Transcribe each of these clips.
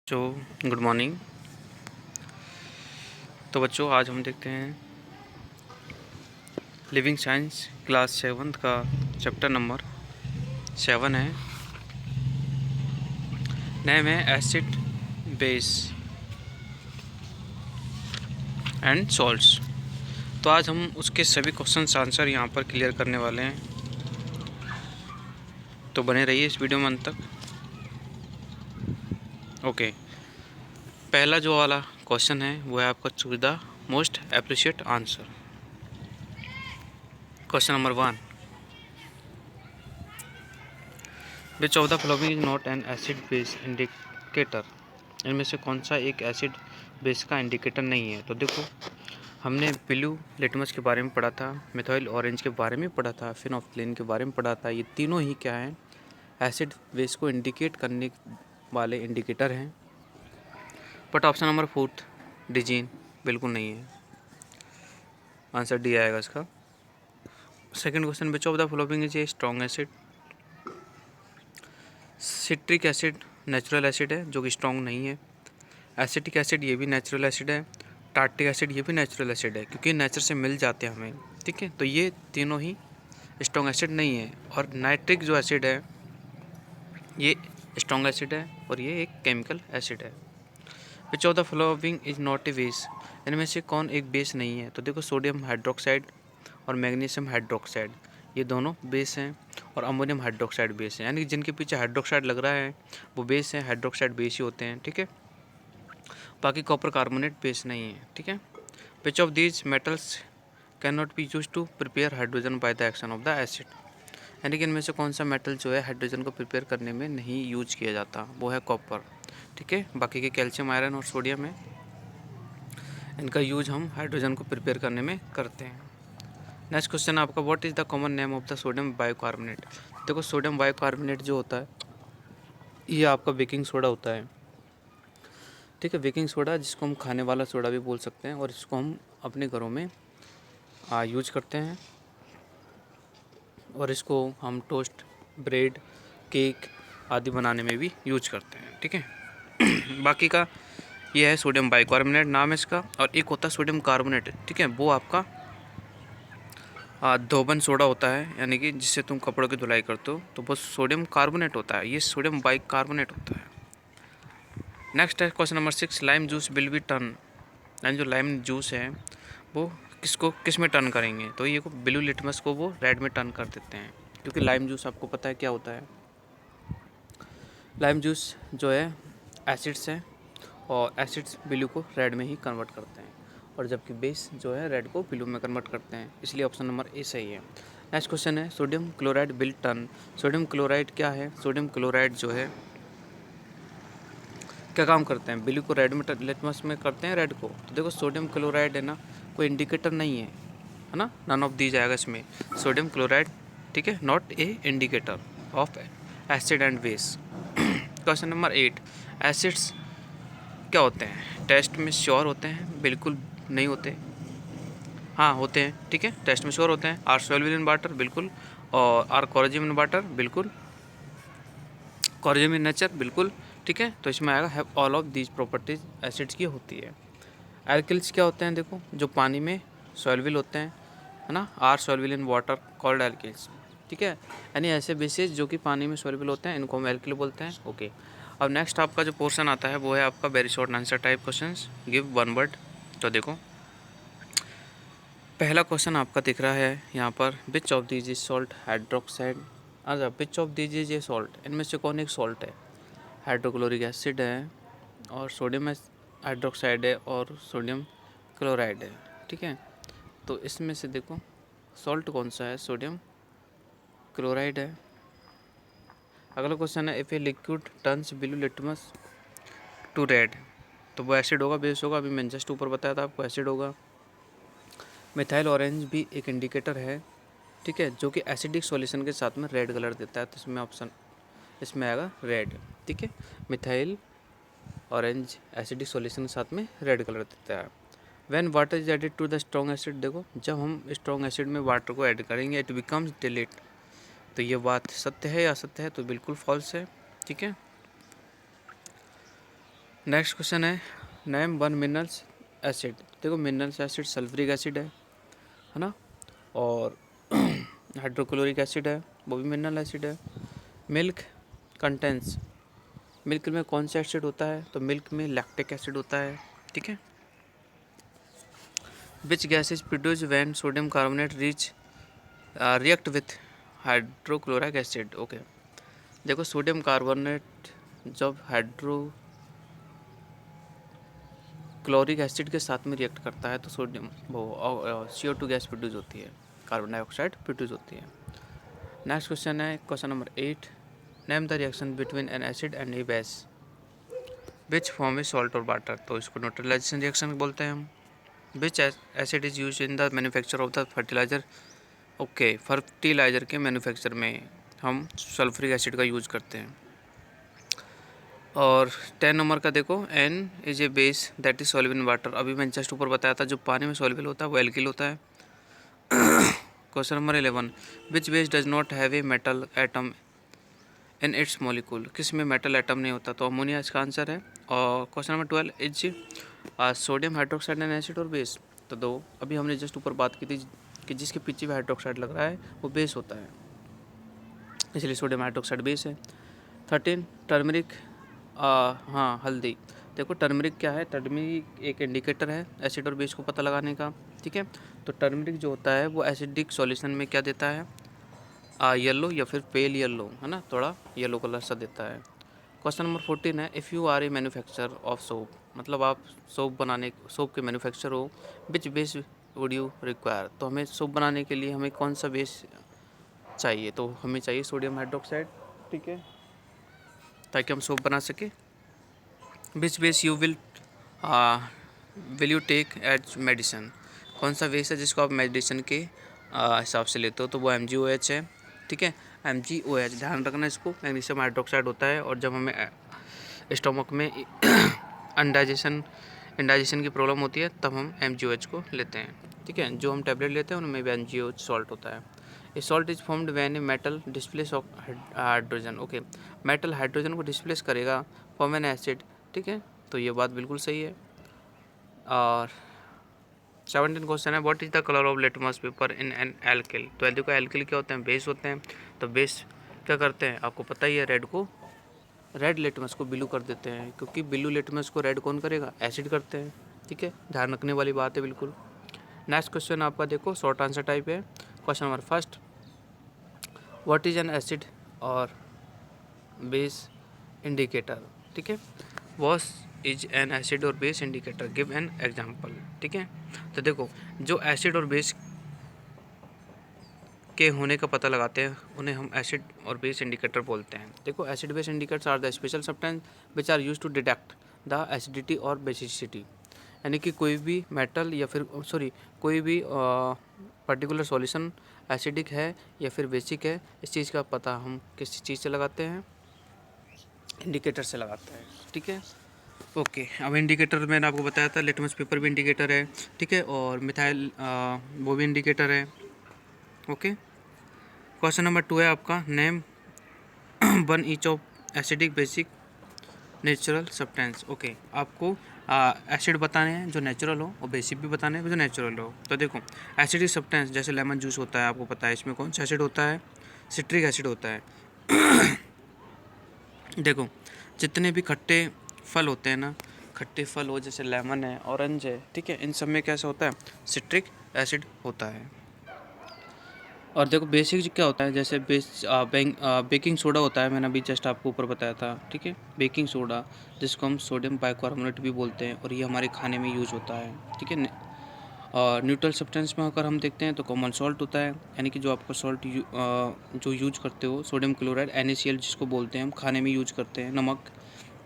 जो good morning. तो बच्चों आज हम देखते हैं लिविंग साइंस क्लास 7 का चैप्टर नंबर 7 है। नेम है एसिड बेस एंड सॉल्ट्स। तो आज हम उसके सभी क्वेश्चंस आंसर यहाँ पर क्लियर करने वाले हैं, तो बने रहिए इस वीडियो में अंत तक। ओके, पहला जो वाला क्वेश्चन है वो है आपका choose the most appreciate answer. Question number 1, which of the following is not an acid base indicator. इनमें से कौन सा एक एसिड बेस का इंडिकेटर नहीं है। तो देखो, हमने ब्लू लिटमस के बारे में पढ़ा था, मिथाइल ऑरेंज के बारे में पढ़ा था, फिनोल्फ्थालीन के बारे में पढ़ा था। ये तीनों ही क्या हैं, एसिड बेस को इंडिकेट करने वाले इंडिकेटर हैं। बट ऑप्शन नंबर 4 डिजीन बिल्कुल नहीं है, आंसर डी आएगा इसका। Second question, which of the following is a strong acid. Citric acid natural acid है जो कि स्ट्रॉन्ग नहीं है। एसिटिक एसिड ये भी नेचुरल एसिड है। टार्टिक एसिड ये भी नेचुरल एसिड है, क्योंकि नेचर से मिल जाते हैं हमें, ठीक है। तो ये तीनों ही स्ट्रॉन्ग एसिड नहीं है। और नाइट्रिक जो एसिड है ये स्ट्रॉन्ग एसिड है और ये एक केमिकल एसिड है। Which of the following is not a base. इनमें से कौन एक बेस नहीं है। तो देखो, सोडियम हाइड्रोक्साइड और मैग्नीशियम हाइड्रोक्साइड ये दोनों बेस हैं, और अमोनियम हाइड्रोक्साइड बेस है। यानी जिनके पीछे हाइड्रोक्साइड लग रहा है वो बेस है, हाइड्रोक्साइड बेस ही होते हैं, ठीक है। बाकी कॉपर कार्बोनेट बेस नहीं है, ठीक है। Which of these metals can not be use to prepare hydrogen by the action of the acid. यानी कि इनमें से कौन सा मेटल जो है हाइड्रोजन को प्रिपेयर करने में नहीं यूज किया जाता, वो है कॉपर, ठीक है। बाकी के कैल्शियम, आयरन और सोडियम है, इनका यूज हम हाइड्रोजन को प्रिपेयर करने में करते हैं। नेक्स्ट क्वेश्चन है आपका, what is the common name of the sodium bicarbonate. देखो, सोडियम बाइकार्बोनेट जो होता है ये आपका बेकिंग सोडा होता है, ठीक है। बेकिंग सोडा जिसको हम खाने वाला सोडा भी बोल सकते हैं, और इसको हम अपने घरों में यूज करते हैं, और इसको हम टोस्ट, ब्रेड, केक आदि बनाने में भी यूज करते हैं, ठीक है। बाकी का ये है सोडियम बाइकार्बोनेट नाम है इसका। और एक होता है सोडियम कार्बोनेट, ठीक है, वो आपका धोबन सोडा होता है, यानी कि जिससे तुम कपड़ों की धुलाई करते हो, तो वो सोडियम कार्बोनेट होता है, ये सोडियम बाइकार्बोनेट होता है। नेक्स्ट है question number 6, lime juice will be turn. यानी जो लाइम जूस है वो किस में टर्न करेंगे। तो ये को ब्लू लिटमस को वो रेड में टर्न कर देते हैं, क्योंकि लाइम जूस आपको पता है क्या होता है। लाइम जूस जो है एसिड्स है, और एसिड्स ब्लू को रेड में ही कन्वर्ट करते हैं, और जबकि बेस जो है रेड को ब्लू में कन्वर्ट करते हैं, इसलिए ऑप्शन नंबर ए सही है। नेक्स्ट क्वेश्चन है, sodium chloride will turn. Sodium chloride क्या है। सोडियम क्लोराइड जो है क्या काम करते हैं, ब्लू को रेड में लिटमस में करते हैं, रेड को। तो देखो, सोडियम क्लोराइड है ना, कोई इंडिकेटर नहीं है, है ना, नन ऑफ दी जाएगा इसमें। सोडियम क्लोराइड, ठीक है, not a indicator of acid and base. Question number 8, acids क्या होते हैं। टेस्ट में श्योर होते हैं, बिल्कुल नहीं होते, हाँ होते हैं, ठीक है, टेस्ट में श्योर होते हैं। आर सॉल्युबल इन वाटर, बिल्कुल। और आर कोरोजिव इन वाटर, बिल्कुल। कोरोजिव इन नेचर, बिल्कुल, ठीक है। तो इसमें आएगा have all of these properties acids की होती है। एल्किल्स क्या होते हैं, देखो, जो पानी में सॉल्युबल होते हैं, है ना, are soluble in water called alkalis, ठीक है। यानी ऐसे बेसिस जो कि पानी में सॉल्युबल होते हैं, इनको हम एल्किल बोलते हैं, ओके। अब नेक्स्ट आपका जो पोर्शन आता है वो है आपका very short answer type questions, give one word. तो देखो, पहला क्वेश्चन आपका दिख रहा है यहाँ पर, which of these is salt hydroxide. अच्छा, which of these is a salt, इनमें से कौन एक सॉल्ट है। हाइड्रोक्लोरिक एसिड है, और सोडियम हाइड्रोक्साइड है, और सोडियम क्लोराइड है, ठीक है। तो इसमें से देखो सॉल्ट कौन सा है, सोडियम क्लोराइड है। अगला क्वेश्चन है, if a liquid turns blue litmus to red, तो वो एसिड होगा, बेस होगा। अभी मैंने जस्ट ऊपर बताया था आपको, एसिड होगा। मिथाइल ऑरेंज भी एक इंडिकेटर है, ठीक है, जो कि एसिडिक सॉल्यूशन के साथ में रेड कलर देता है, तो इसमें ऑप्शन इसमें आएगा रेड, ठीक है। मिथाइल ऑरेंज एसिडिक सॉल्यूशन के साथ में रेड कलर देता है। When water is added to the strong acid, देखो, जब हम स्ट्रॉन्ग एसिड में वाटर को ऐड करेंगे इट बिकम्स डिलीट। तो ये बात सत्य है या असत्य है, तो बिल्कुल फॉल्स है, ठीक है। नेक्स्ट क्वेश्चन है नेम वन मिनरल्स एसिड। देखो मिनरल्स एसिड सल्फ्यूरिक एसिड है ना, और हाइड्रोक्लोरिक एसिड है, वो भी मिनरल एसिड है। मिल्क कंटेंस, मिल्क में कौन सा एसिड होता है, तो मिल्क में लैक्टिक एसिड होता है, ठीक है। Which gas is produce when sodium carbonate react with hydrochloric acid. Okay, देखो सोडियम कार्बोनेट जब हाइड्रोक्लोरिक एसिड के साथ में रिएक्ट करता है तो सोडियम वो CO2 गैस प्रोड्यूस होती है, कार्बन डाइऑक्साइड प्रोड्यूस होती है। नेक्स्ट क्वेश्चन है question number 8, name the reaction between an acid and a base which form is salt और वाटर। तो इसको न्यूट्रलाइजेशन रिएक्शन बोलते हैं हम। Which acid is use in the manufacture of the fertiliser. Okay, fertiliser के manufacture में हम sulphuric acid का यूज करते हैं। और 10 नंबर का देखो, an is a base that is soluble in water. अभी मैंने जस्ट ऊपर बताया था जो पानी में सॉल्युबल होता है वो एल्किल होता है। Question number 11, which base does not have a metal atom in its molecule. किस में मेटल एटम नहीं होता, तो अमोनिया इसका आंसर है। और question number 12, is sodium hydroxide N acid और बेस। तो दो अभी हमने जस्ट ऊपर बात की थी कि जिसके पीछे भी हाइड्रोक्साइड लग रहा है वो बेस होता है, इसलिए सोडियम हाइड्रोक्साइड बेस है। 13, टर्मरिक, हाँ हल्दी। देखो टर्मरिक क्या है, टर्मरिक एक इंडिकेटर है एसिड और बेस को पता लगाने का, ठीक है। तो टर्मरिक जो होता है वो एसिडिक सॉल्यूशन में क्या देता है, येलो या फिर पेल येलो, है ना, थोड़ा येलो कलर सा देता है। क्वेश्चन नंबर 14 है, if you are a manufacture of soap, मतलब आप सोप के मैन्युफैक्चर हो, which base would you require. तो हमें सोप बनाने के लिए हमें कौन सा बेस चाहिए, तो हमें चाहिए सोडियम हाइड्रोक्साइड, ठीक है, ताकि हम सोप बना सके। Which base you will you take as medicine. कौन सा बेस है जिसको आप मेडिसिन के हिसाब से लेते हो, तो वो MgOH है, ठीक है। MgOH ध्यान रखना इसको, मैग्नीशियम हाइड्रोक्साइड होता है, और जब हमें स्टोमक में इंडाइजेशन की प्रॉब्लम होती है तब हम MgOH को लेते हैं, ठीक है। जो हम टैबलेट लेते हैं उनमें भी MgOH सॉल्ट होता है। ए salt is formed when a metal displace of hydrogen. Okay, metal hydrogen को डिस्प्लेस करेगा फॉर्म एन एसिड, ठीक है, तो ये बात बिल्कुल सही है। और 17 क्वेश्चन है, what is the colour of litmus paper in an alkyl. तो देखो एल्किल क्या होते हैं, बेस होते हैं, तो बेस क्या करते हैं आपको पता ही है, रेड लिटमस को ब्लू कर देते हैं, क्योंकि ब्लू लिटमस को रेड कौन करेगा, एसिड करते हैं, ठीक है, ध्यान रखने वाली बात है बिल्कुल। नेक्स्ट क्वेश्चन आपका देखो शॉर्ट आंसर टाइप है। Question number 1, what is an acid और बेस इंडिकेटर, ठीक है, वॉस इज एन एसिड और base indicator, give an example, ठीक है। तो देखो जो एसिड और बेस के होने का पता लगाते हैं उन्हें हम एसिड और बेस इंडिकेटर बोलते हैं। देखो acid base indicators are the special substance which are use to detect the acidity और बेसिसिटी। यानी कि कोई भी मेटल या फिर कोई भी पर्टिकुलर सॉल्यूशन एसिडिक है या फिर बेसिक है, इस चीज़ का पता हम किस चीज़ से लगाते हैं, इंडिकेटर से लगाते हैं, ठीक है। ओके, अब इंडिकेटर मैंने आपको बताया था, लिटमस पेपर भी इंडिकेटर है, ठीक है, और मिथाइल वो भी इंडिकेटर है। ओके, क्वेश्चन नंबर 2 है आपका, name one each of acidic basic natural substance. Okay, आपको एसिड बताने हैं जो नेचुरल हो और बेसिक भी बताने हैं जो नेचुरल हो। तो देखो एसिडिक सब्सटेंस जैसे लेमन जूस होता है, आपको पता है इसमें कौन सा एसिड होता है, सिट्रिक एसिड होता है। देखो जितने भी खट्टे फल होते हैं ना, खट्टे फल हो जैसे लेमन है, ऑरेंज है, ठीक है, इन सब में कैसा होता है, सिट्रिक एसिड होता है। और देखो बेसिक क्या होता है, जैसे बेकिंग सोडा होता है, मैंने अभी जस्ट आपको ऊपर बताया था, ठीक है, बेकिंग सोडा जिसको हम सोडियम बाइकार्बोनेट भी बोलते हैं, और ये हमारे खाने में यूज होता है, ठीक है। और न्यूट्रल सब्सटेंस में अगर हम देखते हैं तो कॉमन सॉल्ट होता है, यानी कि जो आपका सॉल्ट जो यूज करते हो, सोडियम क्लोराइड NaCl जिसको बोलते हैं, हम खाने में यूज करते हैं, नमक,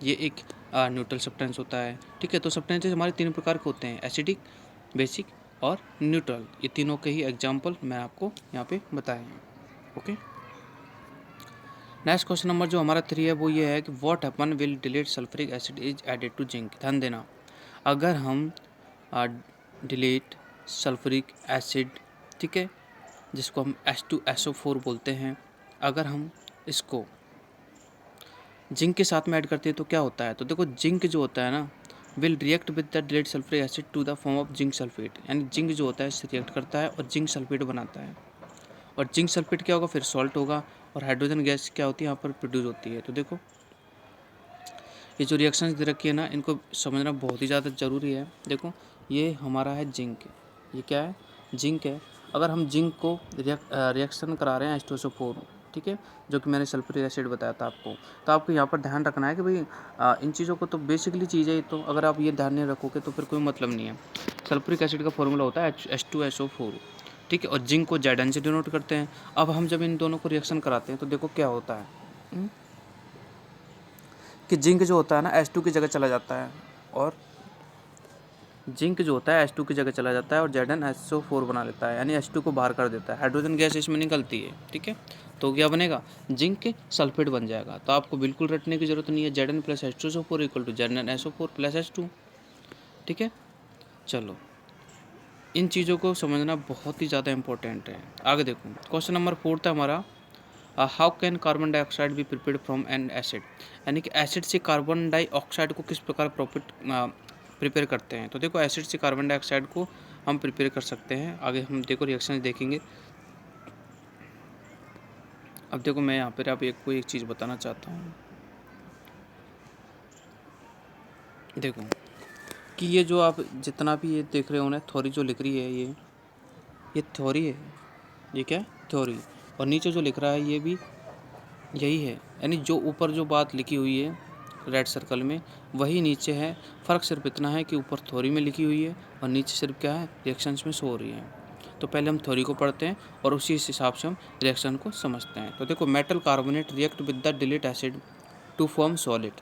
ये एक न्यूट्रल सब्सटेंस होता है, ठीक है। तो सब्सटेंसेस हमारे 3 प्रकार के होते हैं, एसिडिक, बेसिक और न्यूट्रल। ये तीनों के ही एग्जाम्पल मैं आपको यहाँ पे बताए हैं। ओके, नेक्स्ट क्वेश्चन नंबर जो हमारा 3 है वो ये है कि what happen will dilute sulphuric acid is added to zinc. ध्यान देना, अगर हम डिलीट सल्फ्यूरिक एसिड, ठीक है, जिसको हम H2SO4 बोलते हैं, अगर हम इसको जिंक के साथ में ऐड करते हैं तो क्या होता है, तो देखो जिंक जो होता है ना will react with the dilute sulphuric acid to the form of zinc sulphate, यानी जिंक जो होता है इससे रिएक्ट करता है और जिंक सल्फेट बनाता है। और जिंक सल्फेट क्या होगा, फिर सॉल्ट होगा और हाइड्रोजन गैस क्या होती है यहाँ पर प्रोड्यूस होती है। तो देखो ये जो रिएक्शन दे रखी है ना इनको समझना बहुत ही ज़्यादा ज़रूरी है। देखो ये हमारा है जिंक, ये क्या है, जिंक है। अगर हम जिंक को रिएक्शन करा रहे हैं H2SO4, ठीक है, जो कि मैंने सल्फ्यूरिक एसिड बताया था आपको, तो आपको यहाँ पर ध्यान रखना है कि भाई इन चीज़ों को तो बेसिकली चीज़ है, तो अगर आप ये ध्यान नहीं रखोगे तो फिर कोई मतलब नहीं है। सल्फ्यूरिक एसिड का फॉर्मूला होता है H2SO4, ठीक है, और जिंक को Zn से डिनोट करते हैं। अब हम जब इन दोनों को रिएक्शन कराते हैं तो देखो क्या होता है कि जिंक जो होता है ना H2 की जगह चला जाता है, और जिंक जो होता है H2 की जगह चला जाता है और ZnSO4 बना लेता है, यानी H2 को बाहर कर देता है, हाइड्रोजन गैस इसमें निकलती है, ठीक है। तो क्या बनेगा, जिंक सल्फेट बन जाएगा। तो आपको बिल्कुल रटने की जरूरत नहीं है, Zn plus H2SO4 equal to ZnSO4 plus H2, ठीक है। चलो इन चीज़ों को समझना बहुत ही ज़्यादा इंपॉर्टेंट है। आगे देखो क्वेश्चन नंबर 4 था हमारा, how can carbon dioxide be prepared from N acid, यानी कि एसिड से कार्बन डाइऑक्साइड को किस प्रकार प्रिपेयर करते हैं। तो देखो एसिड से कार्बन डाइऑक्साइड को हम प्रिपेयर कर सकते हैं। आगे हम देखो रिएक्शन देखेंगे। अब देखो मैं यहाँ पर आप एक चीज़ बताना चाहता हूँ। देखो कि ये जो आप जितना भी ये देख रहे हो ना, थ्योरी जो लिख रही है ये थ्योरी है, ये क्या है, थ्योरी, और नीचे जो लिख रहा है ये भी यही है, यानी जो ऊपर जो बात लिखी हुई है रेड सर्कल में वही नीचे है। फ़र्क सिर्फ इतना है कि ऊपर थ्योरी में लिखी हुई है और नीचे सिर्फ क्या है, रिएक्शंस में शो हो रही है। तो पहले हम थ्योरी को पढ़ते हैं और उसी हिसाब से हम रिएक्शन को समझते हैं। तो देखो metal carbonate react with the dilute acid to form solid.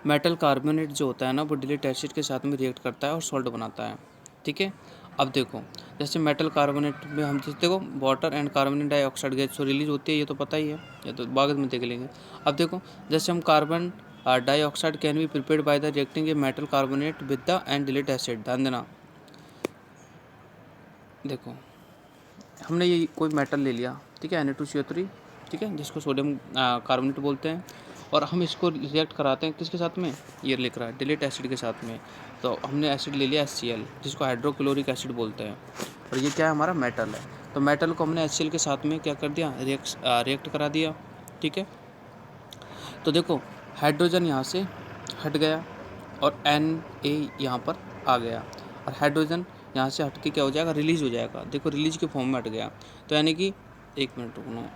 Metal carbonate जो होता है ना वो डिलीट एसिड के साथ में रिएक्ट करता है और सॉल्ट बनाता है, ठीक है। अब देखो जैसे मेटल कार्बोनेट में हम जैसे देखो water and carbon dioxide gas जो रिलीज होती है, ये तो पता ही है, ये तो बाद में देख लेंगे। अब देखो जैसे हम carbon dioxide can be prepared by the reacting a metal carbonate with the end delete acid. ध्यान देना, देखो हमने ये कोई मेटल ले लिया, ठीक है, Na2CO3, ठीक है, जिसको सोडियम कार्बोनेट बोलते हैं, और हम इसको रिएक्ट कराते हैं किसके साथ में, ये लिख रहा है डिलीट एसिड के साथ में। तो हमने एसिड ले लिया HCl, जिसको हाइड्रोक्लोरिक एसिड बोलते हैं, और ये क्या है, हमारा मेटल है। तो मेटल को हमने HCl के साथ में क्या कर दिया, रिएक्ट करा दिया, ठीक है। तो देखो हाइड्रोजन यहाँ से हट गया और Na यहाँ पर आ गया, और हाइड्रोजन यहाँ से हट के क्या हो जाएगा, रिलीज हो जाएगा। देखो रिलीज के फॉर्म में हट गया, तो यानी कि एक मिनट रुकना,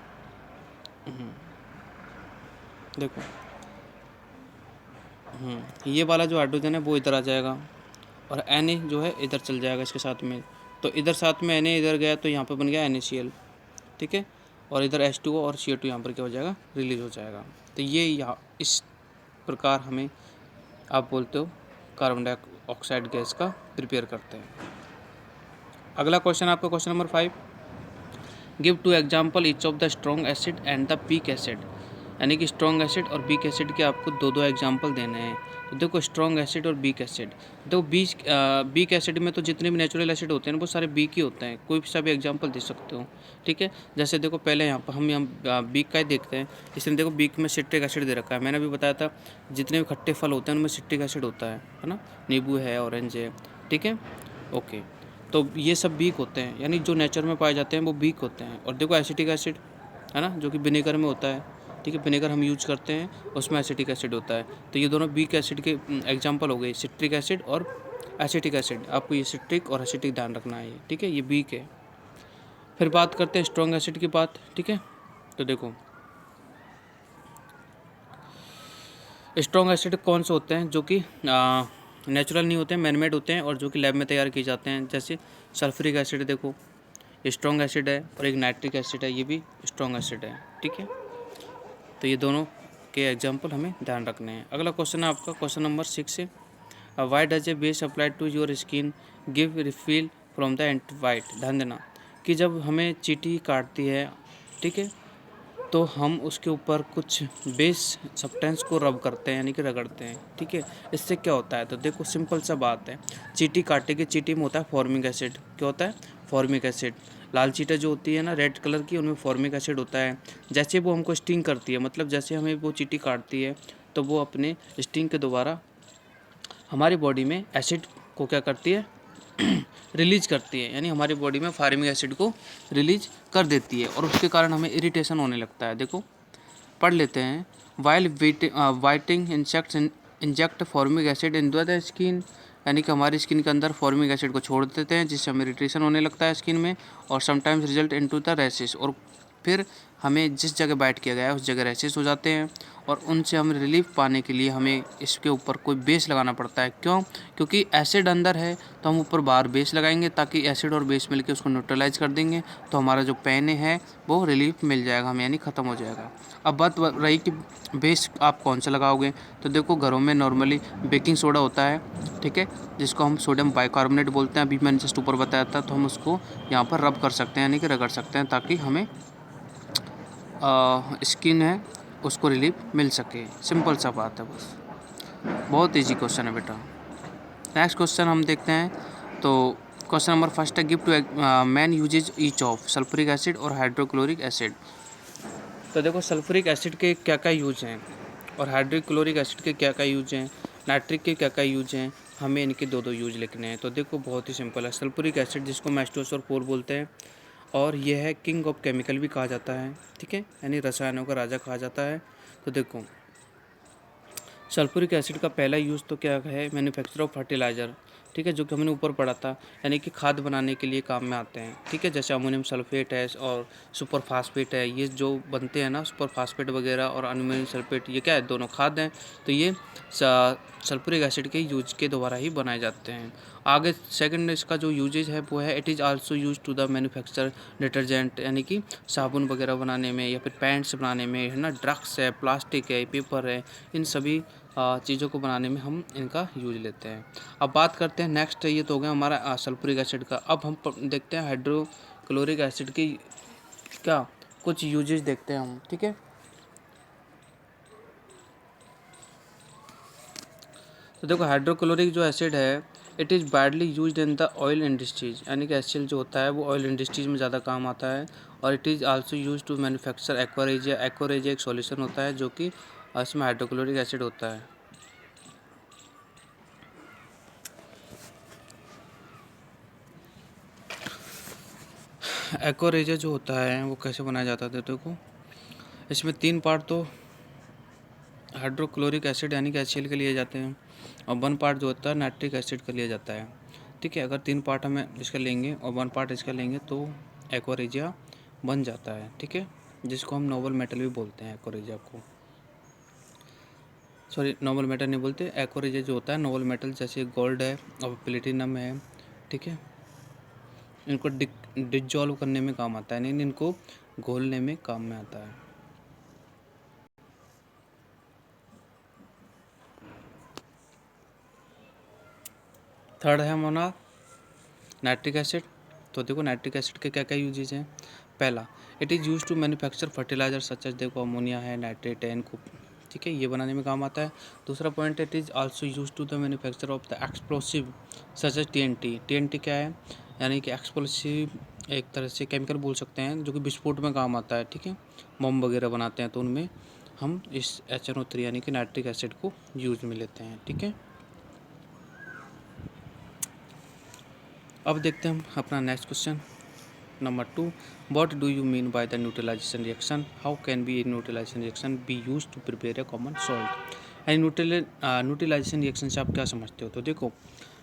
देखो ये वाला जो हाइड्रोजन है वो इधर आ जाएगा और Na जो है इधर चल जाएगा इसके साथ में। तो इधर साथ में Na इधर गया तो यहाँ पे बन गया NaCl, ठीक है, और इधर H2O और CO2 यहाँ पर क्या हो जाएगा, रिलीज हो जाएगा। तो ये यहाँ इस प्रकार हमें आप बोलते हो कार्बन डाइऑक्साइड गैस का प्रिपेयर करते हैं। अगला क्वेश्चन आपका question number 5, give 2 example each of the strong acid and the weak acid, यानी कि स्ट्रॉन्ग एसिड और वीक एसिड के आपको दो एग्जाम्पल देने हैं। तो देखो स्ट्रॉन्ग एसिड और वीक एसिड, देखो वीक एसिड में तो जितने भी नेचुरल एसिड होते हैं वो सारे वीक ही होते हैं, कोई सा भी एग्जाम्पल दे सकते हो, ठीक है। जैसे देखो पहले यहाँ पर हम वीक का ही देखते हैं। इसमें देखो वीक में सिट्रिक एसिड दे रखा है, मैंने भी बताया था जितने भी खट्टे फल होते हैं उनमें सिट्रिक एसिड होता है ना, नींबू है, ऑरेंज है, ठीक है, ओके। तो ये सब वीक होते हैं, यानी जो नेचर में पाए जाते हैं वो वीक होते हैं। और देखो एसिटिक एसिड है ना, जो कि विनेगर में होता है, ठीक है, विनेगर हम यूज करते हैं उसमें एसिटिक एसिड होता है। तो ये दोनों वीक एसिड के एग्जांपल हो गए, सिट्रिक एसिड और एसिटिक एसिड। आपको ये सिट्रिक और एसिटिक ध्यान रखना है, ठीक है, ये वीक है। फिर बात करते हैं स्ट्रॉन्ग एसिड की बात, ठीक है। तो देखो स्ट्रॉन्ग एसिड कौन से होते हैं, जो कि नेचुरल नहीं होते हैं, मैनमेड होते हैं और जो कि लैब में तैयार किए जाते हैं। जैसे सल्फ्यूरिक एसिड, देखो स्ट्रॉन्ग एसिड है, और एक नाइट्रिक एसिड है, ये भी स्ट्रॉन्ग एसिड है, ठीक है। तो ये दोनों के एग्जांपल हमें ध्यान रखने हैं। अगला क्वेश्चन है आपका क्वेश्चन नंबर 6 है, why does a base applied to your skin give relief from the ant bite. ध्यान देना कि जब हमें चींटी काटती है, ठीक है, तो हम उसके ऊपर कुछ बेस सब्सटेंस को रब करते हैं, यानी कि रगड़ते हैं, ठीक है। इससे क्या होता है, तो देखो सिंपल सा बात है, चींटी काटेगी, चींटी में होता है फॉर्मिक एसिड, क्या होता है, फॉर्मिक एसिड। लाल चीटा जो होती है ना रेड कलर की, उनमें फॉर्मिक एसिड होता है। जैसे वो हमको स्टिंग करती है, मतलब जैसे हमें वो चींटी काटती है तो वो अपने स्टिंग के द्वारा हमारी बॉडी में एसिड को क्या करती है रिलीज करती है, यानी हमारी बॉडी में फॉर्मिक एसिड को रिलीज कर देती है और उसके कारण हमें इरिटेशन होने लगता है। देखो पढ़ लेते हैं। While whiting insects inject formic acid in the skin, यानी कि हमारी स्किन के अंदर फॉर्मिक एसिड को छोड़ देते हैं जिससे हमें इरिटेशन होने लगता है स्किन में, और sometimes result into the rashes, और फिर हमें जिस जगह बाइट किया गया है उस जगह रैशेस हो जाते हैं, और उनसे हम रिलीफ पाने के लिए हमें इसके ऊपर कोई बेस लगाना पड़ता है। क्यों? क्योंकि एसिड अंदर है तो हम ऊपर बाहर बेस लगाएंगे ताकि एसिड और बेस मिलकर उसको न्यूट्रलाइज कर देंगे, तो हमारा जो पेन है वो रिलीफ मिल जाएगा हमें, यानी ख़त्म हो जाएगा। अब बात रही कि बेस आप कौन सा लगाओगे, तो देखो घरों में नॉर्मली बेकिंग सोडा होता है, ठीक है, जिसको हम सोडियम बाइकार्बोनेट बोलते हैं, अभी मैंने जस्ट ऊपर बताया था, तो हम उसको यहाँ पर रब कर सकते हैं, यानी कि रगड़ सकते हैं ताकि हमें स्किन है उसको रिलीफ मिल सके। सिंपल सा बात है बस, बहुत इजी क्वेश्चन है बेटा। नेक्स्ट क्वेश्चन हम देखते हैं। तो क्वेश्चन नंबर फर्स्ट है, give two main uses each of sulphuric acid और हाइड्रोक्लोरिक एसिड। तो देखो सल्फ्यूरिक एसिड के क्या क्या यूज हैं और हाइड्रोक्लोरिक एसिड के क्या क्या यूज हैं, नाइट्रिक के क्या क्या यूज हैं, हमें इनके दो दो यूज लिखने हैं। तो देखो बहुत ही सिंपल है। सल्फ्यूरिक एसिड जिसको मैस्टोस और पोर बोलते हैं, और यह है किंग ऑफ केमिकल भी कहा जाता है, ठीक है, यानी रसायनों का राजा कहा जाता है। तो देखो सल्फ्यूरिक एसिड का पहला यूज़ तो क्या है, मैन्युफैक्चर ऑफ फर्टिलाइज़र, ठीक है, जो कि हमने ऊपर पढ़ा था, यानी कि खाद बनाने के लिए काम में आते हैं, ठीक है, जैसे अमोनियम सल्फेट है और सुपर फास्फेट है, ये जो बनते हैं ना सुपर फास्फेट वगैरह और अमोनियम सल्फेट, ये क्या है, दोनों खाद हैं, तो ये सल्फ्यूरिक एसिड के यूज के द्वारा ही बनाए जाते हैं। आगे सेकंड इसका जो यूजेज है वो है, it is also use to the manufacture detergent, यानी कि साबुन वगैरह बनाने में या फिर पैंट्स बनाने में, है ना, ड्रग्स है, प्लास्टिक है, पेपर है, इन सभी चीज़ों को बनाने में हम इनका यूज लेते हैं। अब बात करते हैं नेक्स्ट, ये तो हो गया हमारा सल्फ्यूरिक एसिड का। अब हम देखते हैं हाइड्रोक्लोरिक एसिड की क्या कुछ यूजेज देखते हैं हम, ठीक है। तो देखो हाइड्रोक्लोरिक जो एसिड है, it is widely used in the oil industries, यानी कि HCl जो होता है वो ऑयल इंडस्ट्रीज में ज़्यादा काम आता है, और it is also use to manufacture aqua regia. Aqua regia एक सॉल्यूशन होता है जो कि इसमें हाइड्रोक्लोरिक एसिड होता है। एक्वारेजिया जो होता है वो कैसे बनाया जाता है, देखो इसमें 3 पार्ट तो हाइड्रोक्लोरिक एसिड यानी कि HCl के लिए जाते हैं, और 1 पार्ट जो होता है नाइट्रिक एसिड का लिया जाता है, ठीक है। अगर 3 पार्ट हमें इसका लेंगे और 1 पार्ट इसका लेंगे तो एक्वारेजिया बन जाता है, ठीक है, जिसको हम नोबल मेटल भी बोलते हैं। एक्वारेजिया को, सॉरी नोबल मेटल नहीं बोलते, एक्वारेजिया जो होता है नोबल मेटल, जैसे गोल्ड है और प्लेटिनम है, ठीक है, इनको डिजॉल्व करने में काम आता है, नहीं इनको घोलने में काम में आता है। थर्ड है हमारा नाइट्रिक एसिड। तो देखो नाइट्रिक एसिड के क्या क्या यूजेज हैं। पहला, it is use to manufacture fertiliser such as, देखो अमोनिया है, नाइट्रेट है, इनको, ठीक है, ये बनाने में काम आता है। दूसरा point, it is also use to the manufacture of the explosive such as TNT। TNT क्या है, यानी कि एक्सप्लोसिव एक तरह से केमिकल बोल सकते हैं जो कि विस्फोट में काम आता है, ठीक है, बम वगैरह बनाते हैं तो उनमें हम इस HNO3 यानी कि नाइट्रिक एसिड को यूज में लेते हैं, ठीक है। अब देखते हैं हम अपना next question number 2, what do you mean by the neutralisation reaction, how can be a neutralisation reaction be use to prepare a common salt. यानी न्यूट्रलाइजेशन रिएक्शन से आप क्या समझते हो। तो देखो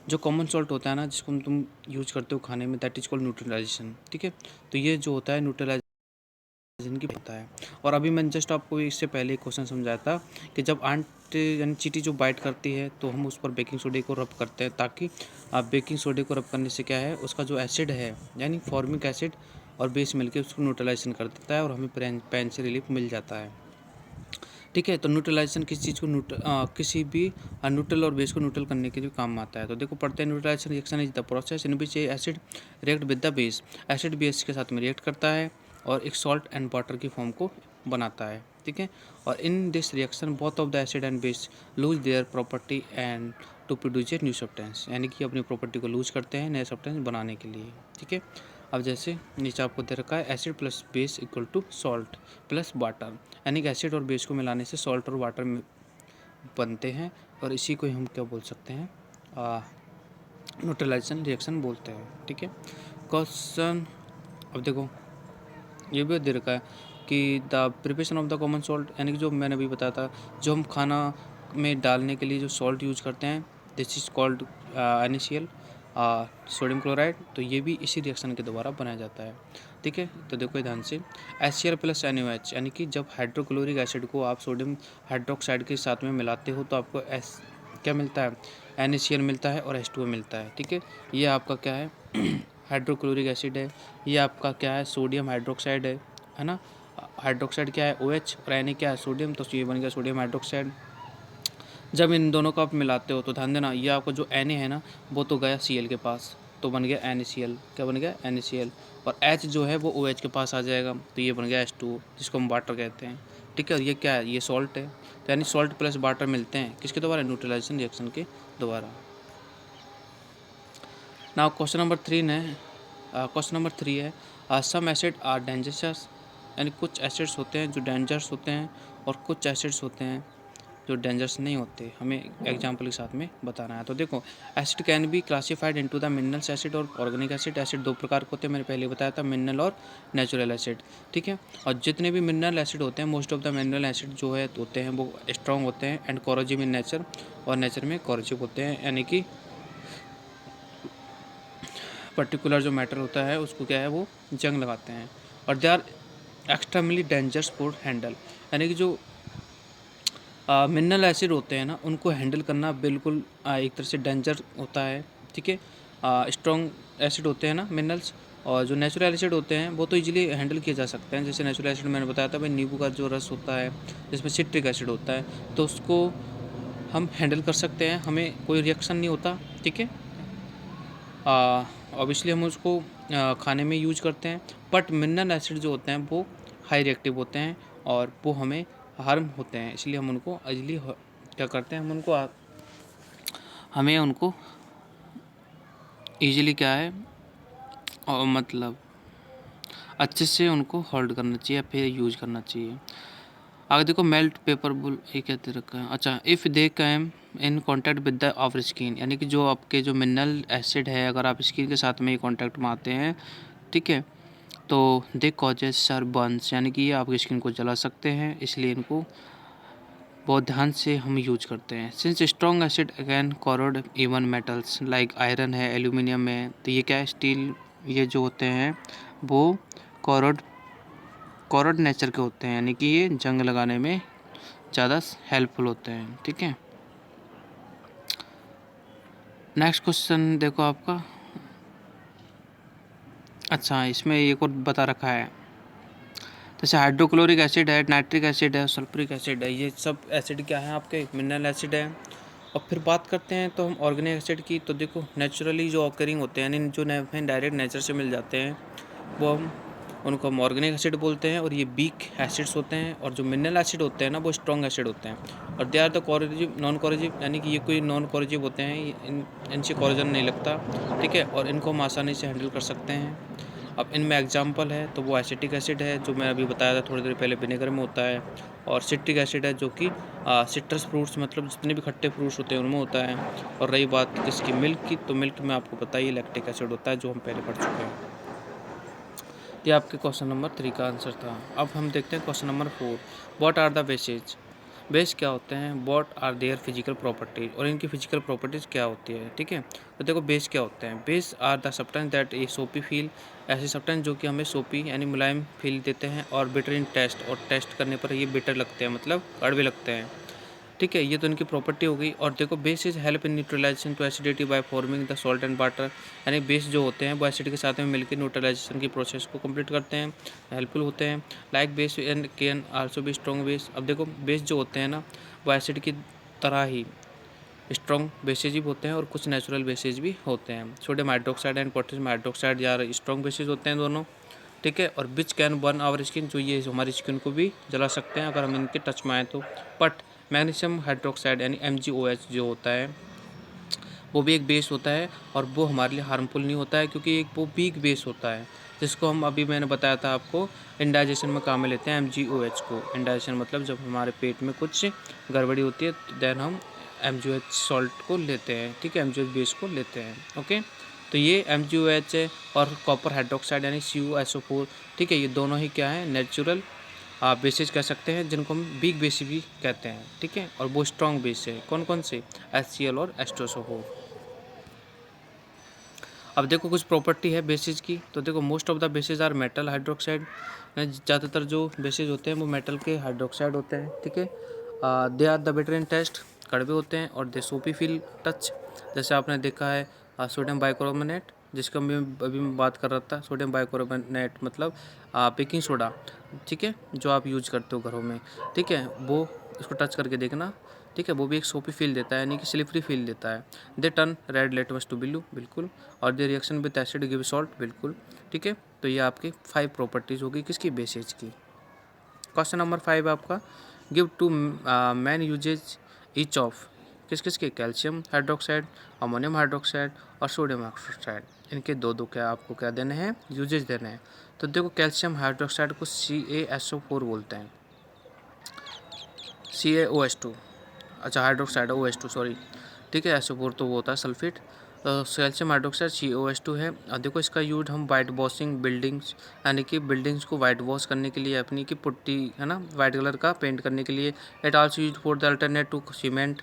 जो कॉमन सॉल्ट होता है ना, जिसको तुम यूज करते हो खाने में, दैट इज कॉल्ड न्यूट्रलाइजेशन, ठीक है। तो ये जो होता है न्यूट्रलाइजेशन की होता है। और अभी मैंने जस्ट आपको इससे पहले एक क्वेश्चन समझाया था कि जब आंट यानी चींटी जो बाइट करती है तो हम उस पर बेकिंग सोडे को रब करते हैं, ताकि बेकिंग सोडे को रब करने से क्या है, उसका जो एसिड है यानी फॉर्मिक एसिड और बेस मिलकर उसको न्यूट्रलाइजेशन कर देता है और हमें पेन से रिलीफ मिल जाता है, ठीक है। तो न्यूट्रलाइजेशन किस चीज़ को किसी भी न्यूट्रल और बेस को न्यूट्रल करने के लिए काम आता है। तो देखो पढ़ते हैं, neutralisation reaction is the process in which acid react with the base, acid base के साथ में रिएक्ट करता है और एक सॉल्ट एंड वाटर की फॉर्म को बनाता है, ठीक है। और in this reaction both of the acid and base lose their property and to produce a new substance, यानी कि अपनी प्रॉपर्टी को लूज करते हैं नए सब्सटेंस बनाने के लिए, ठीक है। अब जैसे नीचे आपको दे रखा है acid plus base equal to salt plus water, यानी कि एसिड और बेस को मिलाने से सॉल्ट और वाटर बनते हैं, और इसी को हम क्या बोल सकते हैं, न्यूट्रलाइजेशन रिएक्शन बोलते हैं। ठीक है। क्वेश्चन अब देखो ये भी दे रखा है कि the preparation of the common salt, यानी कि जो मैंने अभी बताया था, जो हम खाना में डालने के लिए जो सॉल्ट यूज करते हैं, this is called NaCl, sodium chloride. तो ये भी इसी रिएक्शन के द्वारा बनाया जाता है। ठीक है। तो देखो ध्यान से, HCl प्लस NaOH, यानी कि जब हाइड्रोक्लोरिक एसिड को आप सोडियम हाइड्रोक्साइड के साथ में मिलाते हो तो आपको क्या मिलता है, NaCl मिलता है और H2O मिलता है। ठीक है। ये आपका क्या है हाइड्रोक्लोरिक एसिड है, ये आपका क्या है सोडियम हाइड्रोक्साइड है ना। हाइड्रोक्साइड क्या है OH और Na क्या है सोडियम, तो ये बन गया सोडियम हाइड्रोक्साइड। जब इन दोनों को आप मिलाते हो तो ध्यान देना, ये आपका जो Na है ना वो तो गया Cl के पास, तो बन गया NaCl। क्या बन गया NaCl, और H जो है वो OH के पास आ जाएगा, तो ये बन गया H2O जिसको हम वाटर कहते हैं। ठीक है। और ये क्या है, ये सॉल्ट है, तो यानी सॉल्ट प्लस वाटर मिलते हैं किसके द्वारा, न्यूट्रलाइजेशन रिएक्शन के द्वारा। नाउ क्वेश्चन नंबर 3 है, क्वेश्चन नंबर 3 है सम एसिड आर डेंजरस, यानी कुछ एसिड्स होते हैं जो डेंजरस होते हैं और कुछ एसिड्स होते हैं जो डेंजरस नहीं होते, हमें एग्जांपल के साथ में बताना है। तो देखो acid can be classified into the minerals acid और ऑर्गेनिक एसिड। एसिड दो प्रकार के होते हैं, मैंने पहले बताया था, मिनरल और नेचुरल एसिड। ठीक है। और जितने भी मिनरल एसिड होते हैं, most of the mineral acid जो है होते हैं वो स्ट्रॉन्ग होते हैं एंड कोरोजिव इन नेचर, और नेचर में कोरोजिव होते हैं, यानी कि पर्टिकुलर जो मैटर होता है उसको क्या है वो जंग लगाते हैं। और they are extremely dangerous for handle, यानी कि जो मिनरल एसिड होते हैं ना उनको हैंडल करना बिल्कुल एक तरह से डेंजर होता है। ठीक है। स्ट्रॉन्ग एसिड होते हैं ना मिनरल्स, और जो नेचुरल एसिड होते हैं वो तो इजीली हैंडल किए जा सकते हैं। जैसे नेचुरल एसिड मैंने बताया था भाई, नींबू का जो रस होता है जिसमें सिट्रिक एसिड होता है, तो उसको हम हैंडल कर सकते हैं, हमें कोई रिएक्शन नहीं होता। ठीक है। ऑब्वियसली हम उसको खाने में यूज करते हैं, बट मिनरल एसिड जो होते हैं वो हाई रिएक्टिव होते हैं और वो हमें हार्म होते हैं, इसलिए हम उनको इजली क्या करते हैं, हमें उनको ईजिली क्या है, और मतलब अच्छे से उनको होल्ड करना चाहिए, फिर यूज करना चाहिए। आगे देखो मेल्ट पेपर बुल, ये कहते रखा है। अच्छा, if they came in contact with the our skin, यानी कि जो आपके जो मिनरल एसिड है अगर आप स्किन के साथ में कांटेक्ट में आते हैं, ठीक है, तो दे कॉजेज सर बर्न्स, यानी कि ये आपकी स्किन को जला सकते हैं, इसलिए इनको बहुत ध्यान से हम यूज करते हैं। Since strong acid again corrode even metals like iron है, एल्यूमिनियम है, तो ये क्या है स्टील, ये जो होते हैं वो कॉरोड नेचर के होते हैं, यानी कि ये जंग लगाने में ज़्यादा हेल्पफुल होते हैं। ठीक है। नेक्स्ट क्वेश्चन देखो आपका, अच्छा इसमें एक और बता रखा है, जैसे हाइड्रोक्लोरिक एसिड है, नाइट्रिक एसिड है, सल्फ्यूरिक एसिड है, ये सब एसिड क्या है आपके मिनरल एसिड है। और फिर बात करते हैं तो हम ऑर्गेनिक एसिड की, तो देखो नेचुरली जो ऑकरिंग होते हैं, यानी जो हमें डायरेक्ट नेचर से मिल जाते हैं वो उनको हम ऑर्गेनिक एसिड बोलते हैं, और ये वीक एसिड्स होते हैं। और जो मिनरल एसिड होते हैं ना वो स्ट्रॉन्ग एसिड होते हैं, और they are the corrosive non corrosive, यानी कि ये कोई नॉन कोरोजिव होते हैं, इनसे कोरोजन नहीं लगता। ठीक है। और इनको हम आसानी से हैंडल कर सकते हैं। अब इनमें एग्जांपल है तो वो एसिटिक एसिड है जो मैं अभी बताया था थोड़ी देर पहले, विनेगर में होता है, और सिट्रिक एसिड है जो कि सिट्रस फ्रूट्स, मतलब जितने भी खट्टे फ्रूट्स होते हैं उनमें होता है। और रही बात किसकी, मिल्क की, तो मिल्क में आपको पता ही लैक्टिक एसिड होता है जो हम पहले पढ़ चुके हैं। ये आपके क्वेश्चन नंबर 3 का आंसर था। अब हम देखते हैं question number 4, what are the bases, base क्या होते हैं, what are their physical properties, और इनकी फिजिकल प्रॉपर्टीज़ क्या होती है। ठीक है। तो देखो बेस क्या होते हैं, base are the substance that a soapy feel, ऐसे सब्सटेंस जो कि हमें सोपी यानी मुलायम फील देते हैं, और बिटर इन टेस्ट, और टेस्ट करने पर ये बिटर लगते हैं, मतलब कड़वे लगते हैं। ठीक है। ये तो इनकी प्रॉपर्टी हो गई। और देखो base is help in neutralisation to acidity by forming the salt and water, यानी बेस जो होते हैं वो एसिड के साथ में मिलकर न्यूट्रलाइजेशन की प्रोसेस को कंप्लीट करते हैं, हेल्पफुल होते हैं। Like base and can also be strong base, अब देखो बेस जो होते हैं ना वो एसिड की तरह ही स्ट्रॉन्ग बेसेज भी होते हैं, और कुछ नेचुरल बेसेज भी होते हैं। Sodium hydroxide and potassium hydroxide यार स्ट्रॉन्ग बेसेज होते हैं दोनों। ठीक है। और which can burn our skin, जो ये हमारी स्किन को भी जला सकते हैं अगर हम इनके टच में आए तो। बट मैग्नीशियम हाइड्रोक्साइड यानी MgOH जो होता है वो भी एक बेस होता है और वो हमारे लिए हार्मफुल नहीं होता है, क्योंकि एक वो वीक बेस होता है जिसको हम अभी मैंने बताया था आपको इंडाइजेशन में काम में लेते हैं MgOH को। इंडाइजेशन मतलब जब हमारे पेट में कुछ गड़बड़ी होती है तो देन हम MgOH सॉल्ट को लेते हैं, ठीक है, MgOH बेस को लेते हैं। ओके, तो ये MgOH है और कॉपर हाइड्रोक्साइड यानी CuSO4, ठीक है, ये दोनों ही क्या है, नेचुरल आप बेसिस कह सकते हैं, जिनको हम वीक बेस भी कहते हैं, ठीक है, और वो स्ट्रॉन्ग बेस है। कौन कौन से, HCl और H2SO4। अब देखो कुछ प्रॉपर्टी है बेसिस की, तो देखो most of the bases are metal hydroxide, ज़्यादातर जो बेसिस होते हैं वो मेटल के हाइड्रोक्साइड होते हैं, ठीक है। They are the bitter in taste, कड़वे होते हैं, और दे सोपी फील टच, जैसे आपने देखा है सोडियम बाइकार्बोनेट, जिसका मैं अभी मैं बात कर रहा था। सोडियम बाइकार्बोनेट मतलब बेकिंग सोडा, ठीक है, जो आप यूज करते हो घरों में, ठीक है, वो इसको टच करके देखना, ठीक है, वो भी एक सोपी फील देता है, यानी कि स्लिपरी फील देता है। They turn red litmus to blue, बिल्कुल, और they reaction with acid give salt, बिल्कुल, ठीक है। तो ये आपकी 5 प्रॉपर्टीज़ होगी किसकी, बेसिस की। क्वेश्चन नंबर 5 आपका, give two main uses each of, किस किस के, कैल्शियम हाइड्रोक्साइड, अमोनियम हाइड्रोक्साइड और सोडियम हाइड्रोक्साइड, इनके दो दो क्या आपको क्या देने हैं, यूजेज देने हैं। तो देखो कैल्शियम हाइड्रोक्साइड को CaSO4 बोलते हैं, CaOH2, अच्छा हाइड्रोक्साइड OH2 सॉरी, ठीक है, SO4 तो वो होता है सल्फेट। कैल्शियम हाइड्रोक्साइड CaOH2 है। देखो इसका यूज हम वाइट वॉशिंग बिल्डिंग्स, यानी कि बिल्डिंग्स को वाइट वॉश करने के लिए, अपनी की पुट्टी है ना, वाइट कलर का पेंट करने के लिए। It also use for the alternate to cement,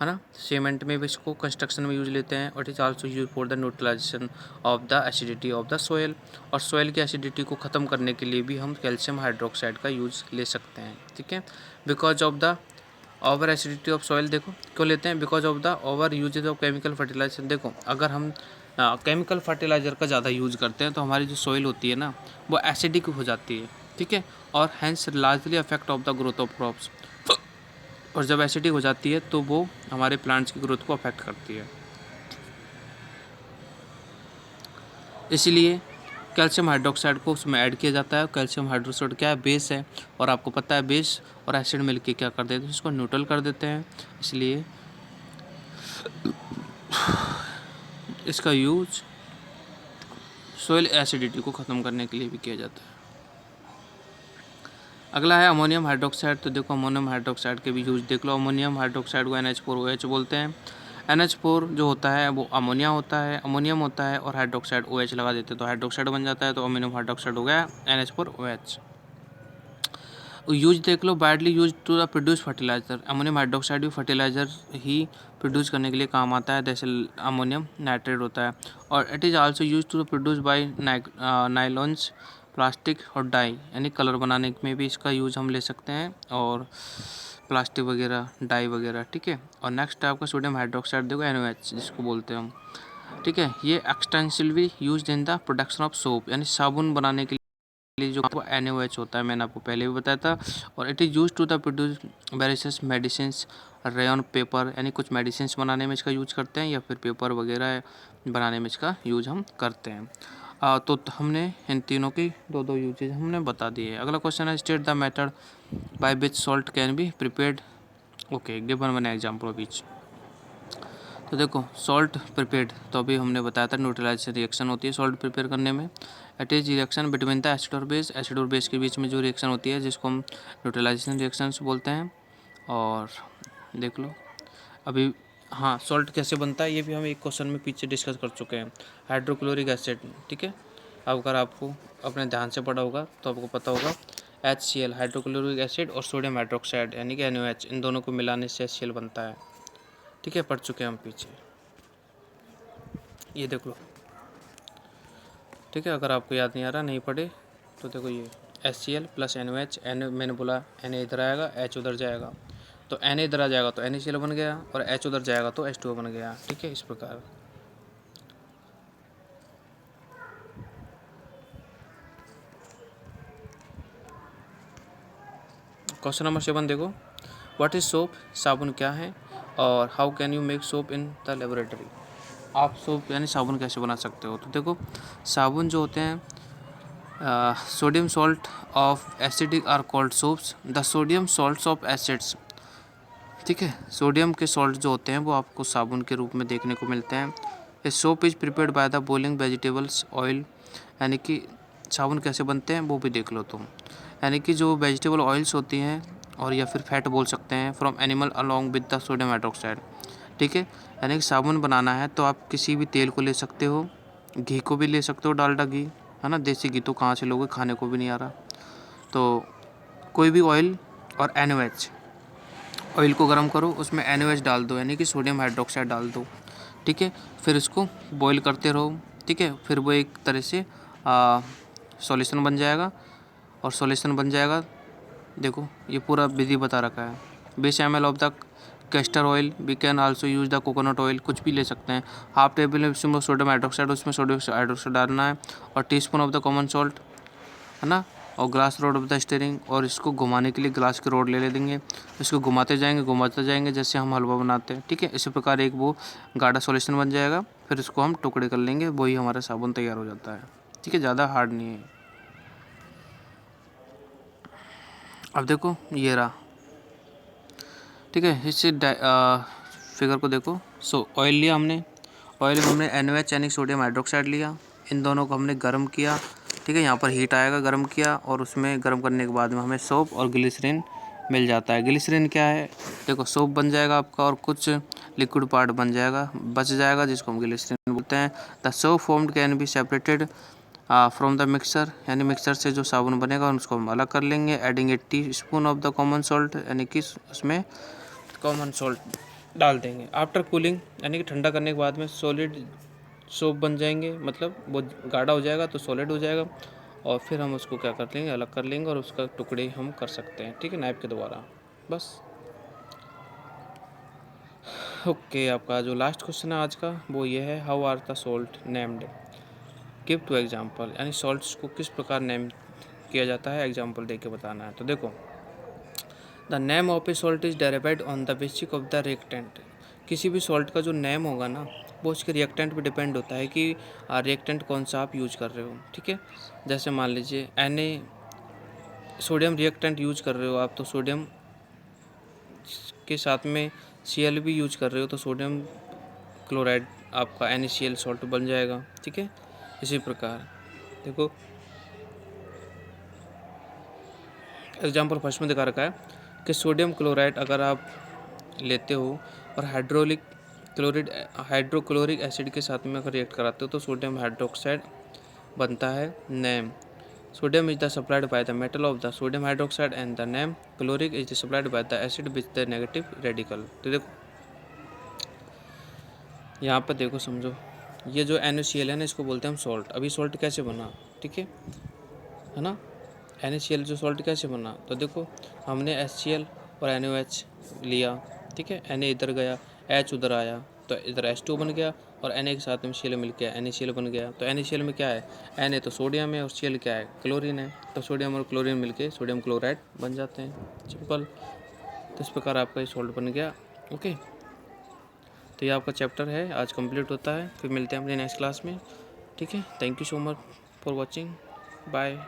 है ना, सीमेंट में भी इसको कंस्ट्रक्शन में यूज लेते हैं। और it is also use for the neutralisation of the acidity of the soil, और सोयल की एसिडिटी को ख़त्म करने के लिए भी हम कैल्शियम हाइड्रोक्साइड का यूज़ ले सकते हैं, ठीक है। Because of the over acidity of soil, देखो क्यों लेते हैं, because of the over uses of chemical fertiliser. देखो अगर हम केमिकल फर्टिलाइज़र का ज़्यादा यूज़ करते हैं तो हमारी जो सॉइल होती है ना वो एसिडिक हो जाती है, ठीक है, और hence largely affect of the growth of crops. और जब एसिडिक हो जाती है तो वो हमारे प्लांट्स की ग्रोथ को अफेक्ट करती है। इसीलिए कैल्शियम हाइड्रोक्साइड को उसमें ऐड किया जाता है। कैल्शियम हाइड्रोक्साइड क्या है, बेस है, और आपको पता है बेस और एसिड मिलके क्या कर देते हैं, इसको न्यूट्रल कर देते हैं। इसलिए इसका यूज सोइल एसिडिटी को ख़त्म करने के लिए भी किया जाता है। अगला है अमोनियम हाइड्रोक्साइड। तो देखो अमोनियम हाइड्रोक्साइड के भी यूज देख लो। अमोनियम हाइड्रोक्साइड को NH4OH बोलते हैं। NH4 जो होता है वो अमोनिया होता है, अमोनियम होता है, और हाइड्रोक्साइड OH लगा देते हैं तो हाइड्रोक्साइड बन जाता है। तो अमोनियम हाइड्रोक्साइड हो गया NH4OH। यूज देख लो, widely use to the produce fertiliser. Ammonium hydroxide भी फर्टिलाइजर ही प्रोड्यूस करने के लिए काम आता है, जैसे अमोनियम नाइट्रेट होता है। और it is also use to produce by nylons, plastic और डाई, यानी कलर बनाने में भी इसका यूज़ हम ले सकते हैं, और प्लास्टिक वगैरह, डाई वगैरह, ठीक है। और नेक्स्ट है आपका सोडियम हाइड्रोक्साइड, देखो NaOH जिसको बोलते हैं हम, ठीक है। ये extensively use in the production of soap, यानी साबुन बनाने के लिए जो NaOH होता है, मैंने आपको पहले भी बताया था। और it is use to the produce various medicine, rayon paper, यानी कुछ मेडिसिन बनाने में इसका यूज करते हैं, या फिर पेपर वगैरह बनाने में इसका यूज हम करते हैं। तो हमने इन तीनों की दो दो यूजेज हमने बता दिए। अगला क्वेश्चन है, state the method by which salt can be prepared. Okay, given one example of each. तो देखो सॉल्ट प्रिपेयर्ड, तो अभी हमने बताया था न्यूट्रलाइजेशन रिएक्शन होती है सॉल्ट प्रिपेयर करने में। It is reaction between the acid और बेस, एसिड और बेस के बीच में जो रिएक्शन होती है जिसको हम न्यूट्रलाइजेशन रिएक्शन बोलते हैं। और देख लो अभी, हाँ, सॉल्ट कैसे बनता है ये भी हम एक क्वेश्चन में पीछे डिस्कस कर चुके हैं, हाइड्रोक्लोरिक एसिड, ठीक है। अब अगर आपको अपने ध्यान से पढ़ा होगा तो आपको पता होगा HCl हाइड्रोक्लोरिक एसिड और सोडियम हाइड्रोक्साइड यानी कि NaOH, इन दोनों को मिलाने से HCl बनता है, ठीक है, पढ़ चुके हैं हम पीछे, ये देख लो, ठीक है। अगर आपको याद नहीं आ रहा, नहीं पढ़े तो देखो ये HCl प्लस NaOH, N मैंने बोला Na इधर आएगा, H उधर जाएगा, तो Na इधर आ जाएगा तो NaCl बन गया, और H उधर जाएगा तो H2O बन गया, ठीक है, इस प्रकार। क्वेश्चन नंबर 7 देखो, व्हाट इज सोप, साबुन क्या है, और how can you make soap in the laboratory. आप सोप यानी साबुन कैसे बना सकते हो। तो देखो साबुन जो होते हैं, sodium salt of acidic are called soaps. The sodium salts of acids ठीक है। सोडियम के सॉल्ट जो होते हैं वो आपको साबुन के रूप में देखने को मिलते हैं। A soap is prepared by the boiling vegetables oil, यानी कि साबुन कैसे बनते हैं वो भी देख लो तुम। यानी कि जो वेजिटेबल ऑयल्स होती हैं और या फिर फैट बोल सकते हैं from animal along with the sodium hydroxide. ठीक है, यानी कि साबुन बनाना है तो आप किसी भी तेल को ले सकते हो, घी को भी ले सकते हो, डालडा घी, है ना। देसी घी तो कहाँ से लोगे, खाने को भी नहीं आ रहा। तो कोई भी ऑयल और NaOH, ऑयल को गर्म करो, उसमें NaOH डाल दो, यानी कि सोडियम हाइड्रोक्साइड डाल दो। ठीक है, फिर इसको बॉईल करते रहो। ठीक है, फिर वो एक तरह से सॉल्यूशन बन जाएगा। और सॉल्यूशन बन जाएगा, देखो ये पूरा विधि बता रखा है। 20 ml of the castor oil, we can also use the coconut oil, कुछ भी ले सकते हैं। Half tablespoon sodium hydroxide, उसमें सोडियम हाइड्रोक्साइड डालना है, और teaspoon of the common salt, है ना, और glass rod of the stirring. और इसको घुमाने के लिए ग्लास की रोड ले लेंगे, इसको घुमाते जाएंगे जैसे हम हलवा बनाते हैं। ठीक है, इसी प्रकार एक वो गाढ़ा सॉल्यूशन बन जाएगा, फिर इसको हम टुकड़े कर लेंगे, वही हमारा साबुन तैयार हो जाता है। ठीक है, ज़्यादा हार्ड नहीं है। अब देखो ये रहा। ठीक है, इससे फिगर को देखो। ऑयल लिया हमने, ऑयल में हमने NaOH यानी सोडियम हाइड्रोक्साइड लिया, इन दोनों को हमने गर्म किया। ठीक है, यहाँ पर हीट आएगा, गर्म किया, और उसमें गर्म करने के बाद में हमें सोप और ग्लिसरीन मिल जाता है। ग्लिसरीन क्या है, देखो सोप बन जाएगा आपका, और कुछ लिक्विड पार्ट बन जाएगा, बच जाएगा, जिसको हम ग्लिसरीन बोलते हैं। The soap formed can be separated from the mixer, यानी मिक्सर से जो साबुन बनेगा उसको हम अलग कर लेंगे। Adding 80 spoon of the common salt, यानी कि उसमें कॉमन सॉल्ट डाल देंगे। आफ्टर कूलिंग, यानी कि ठंडा करने के बाद में सॉलिड सोप बन जाएंगे, मतलब वो गाढ़ा हो जाएगा तो सॉलिड हो जाएगा, और फिर हम उसको क्या कर लेंगे, अलग कर लेंगे, और उसका टुकड़े हम कर सकते हैं। ठीक है, नाइफ के द्वारा, बस। ओके, आपका जो लास्ट क्वेश्चन है आज का वो ये है, how are the salt named, give two example, यानी सॉल्ट्स को किस प्रकार नेम किया जाता है, एग्जाम्पल दे के बताना है। तो देखो, the name of A salt is derived on the basic of the reactant. किसी भी सॉल्ट का जो नेम होगा ना, वो उसके रिएक्टेंट पे डिपेंड होता है कि रिएक्टेंट कौन सा आप यूज कर रहे हो। ठीक है, जैसे मान लीजिए सोडियम रिएक्टेंट यूज कर रहे हो आप, तो सोडियम के साथ में Cl भी यूज कर रहे हो, तो सोडियम क्लोराइड आपका NaCl सॉल्ट बन जाएगा। ठीक है, इसी प्रकार देखो एग्जाम्पल फर्स्ट में दिखा रखा है कि सोडियम क्लोराइड अगर आप लेते हो और हाइड्रोक्लोरिक एसिड के साथ में अगर रिएक्ट कराते हो तो सोडियम हाइड्रोक्साइड बनता है name. Sodium is the supplied by the metal of the sodium hydroxide and the name chloric is supplied by the acid with the negative radical. तो देखो यहाँ पर देखो, समझो, ये जो NaCl है ना, इसको बोलते हैं हम सॉल्ट। अभी सॉल्ट कैसे बना, ठीक है ना, NaCl जो सॉल्ट कैसे बना, तो देखो हमने HCl और NaOH लिया। ठीक है, Na इधर गया, H उधर आया, तो इधर H2 बन गया, और Na के साथ में Cl मिल गया, NaCl बन गया। तो NaCl में क्या है, Na तो सोडियम है, और Cl क्या है, क्लोरीन है। तो सोडियम और क्लोरीन मिलके सोडियम क्लोराइड बन जाते हैं, सिंपल। तो इस प्रकार आपका ये सॉल्ट बन गया। ओके, तो ये आपका चैप्टर है आज कंप्लीट होता है। फिर मिलते हैं अपने नेक्स्ट क्लास में। ठीक है, thank you so much for watching, bye.